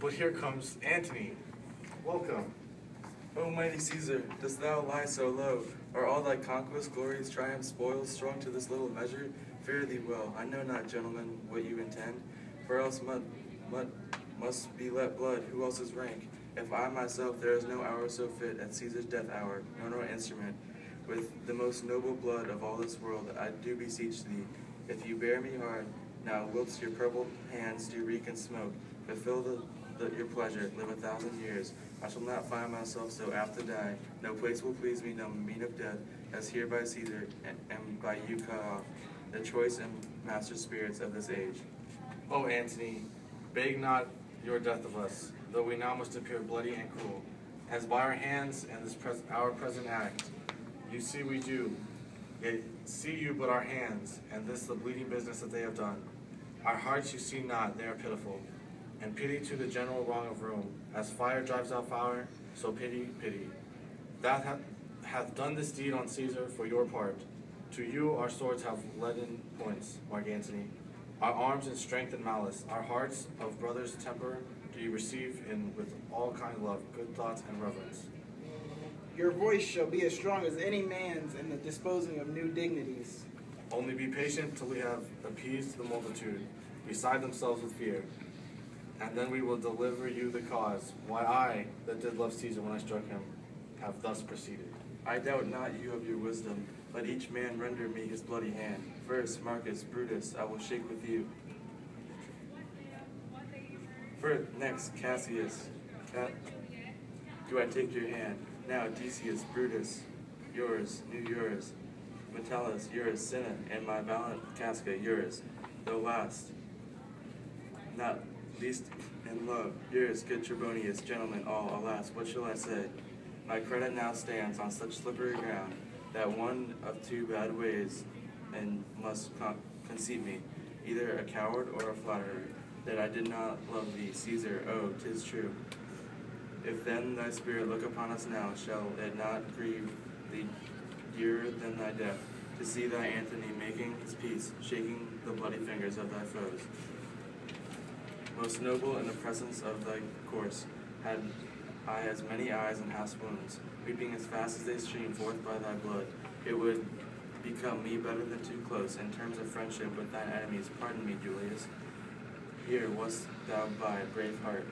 But here comes Antony. Welcome. O mighty Caesar, dost thou lie so low? Are all thy conquests, glories, triumphs, spoils, strung to this little measure? Fare thee well. I know not, gentlemen, what you intend, for else must be let blood. Who else is rank? If I myself, there is no hour so fit at Caesar's death hour, nor no instrument. With the most noble blood of all this world, I do beseech thee, if you bear me hard, now whilst your purple hands do reek and smoke, fulfill your pleasure, live 1,000 years. I shall not find myself so apt to die. No place will please me, no mean of death, as here by Caesar, and by you cut off, the choice and master spirits of this age. O Antony, beg not your death of us, though we now must appear bloody and cruel, as by our hands and this our present act, you see we do, yet see you but our hands, and this the bleeding business that they have done. Our hearts you see not, they are pitiful, and pity to the general wrong of Rome. As fire drives out fire, so pity, pity. That hath done this deed on Caesar for your part. To you our swords have leaden points, Mark Antony. Our arms in strength and malice, our hearts of brothers' temper do you receive in with all kind love, good thoughts and reverence. Your voice shall be as strong as any man's in the disposing of new dignities. Only be patient till we have appeased the multitude, beside themselves with fear. And then we will deliver you the cause, why I, that did love Caesar when I struck him, have thus proceeded. I doubt not you of your wisdom. Let each man render me his bloody hand. First, Marcus, Brutus, I will shake with you. First, next, Cassius, do I take your hand? Now, Decius, Brutus, yours, yours. Metellus, yours, Cinna, and my valiant Casca, yours. Though last, not least in love, yours, good Trebonius, gentlemen all, alas, what shall I say? My credit now stands on such slippery ground, that one of two bad ways and must conceit me, either a coward or a flatterer, that I did not love thee, Caesar, oh, 'tis true. If then thy spirit look upon us now, shall it not grieve thee dearer than thy death, to see thy Antony making his peace, shaking the bloody fingers of thy foes? Most noble in the presence of thy course, had I as many eyes and half wounds, weeping as fast as they stream forth by thy blood. It would become me better than too close in terms of friendship with thine enemies. Pardon me, Julius. Here wast thou by, brave heart.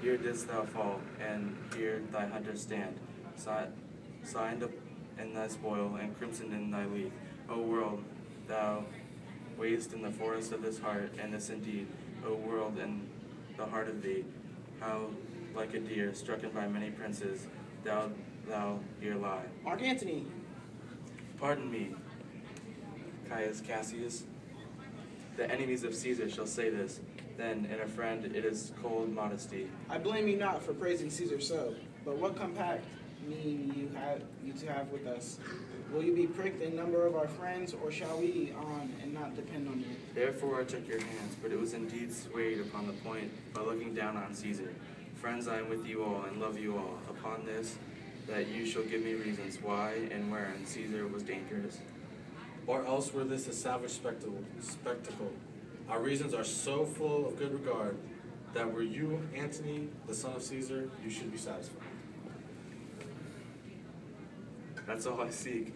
Here didst thou fall, and here thy hunters stand, signed up in thy spoil, and crimsoned in thy leaf. O world, thou waste in the forest of this heart, and this indeed, O world, in the heart of thee, how like a deer, strucken by many princes, thou here lie. Mark Antony. Pardon me, Caius Cassius. The enemies of Caesar shall say this, then in a friend it is cold modesty. I blame you not for praising Caesar so, but what compact mean you to have with us? Will you be pricked in number of our friends, or shall we on and not depend on you? Therefore I took your hands, but it was indeed swayed upon the point by looking down on Caesar. Friends, I am with you all, and love you all. Upon this, that you shall give me reasons why and wherein Caesar was dangerous. Or else were this a savage spectacle. Our reasons are so full of good regard, that were you, Antony, the son of Caesar, you should be satisfied. That's all I seek,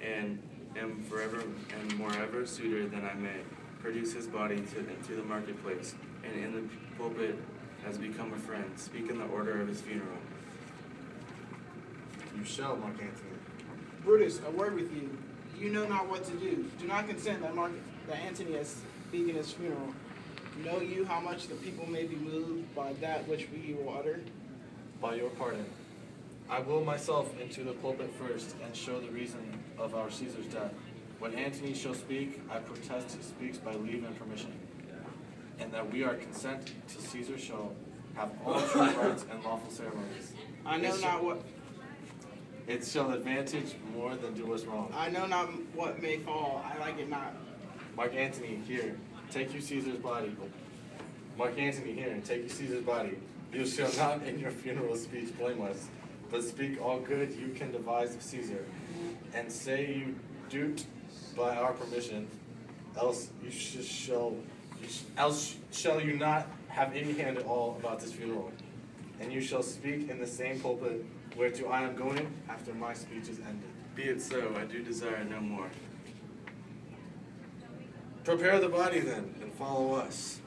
and am forever and moreover suitor than I may produce his body to the marketplace, and in the pulpit has become a friend, speak in the order of his funeral. You shall, Mark Antony. Brutus, a word with you. You know not what to do. Do not consent that Antony has speak in his funeral. Know you how much the people may be moved by that which we will utter? By your pardon. I will myself into the pulpit first, and show the reason of our Caesar's death. When Antony shall speak, I protest he speaks by leave and permission, and that we are consent to Caesar shall have all true rights and lawful ceremonies. I know not what... It shall advantage more than do us wrong. I know not what may fall, I like it not. Mark Antony, here, take you Caesar's body. Mark Antony, here, take you Caesar's body. You shall not in your funeral speech blame us, but speak all good you can devise of Caesar, and say you do by our permission, else shall you not have any hand at all about this funeral, and you shall speak in the same pulpit whereto I am going after my speech is ended. Be it so, I do desire no more. Prepare the body then, and follow us.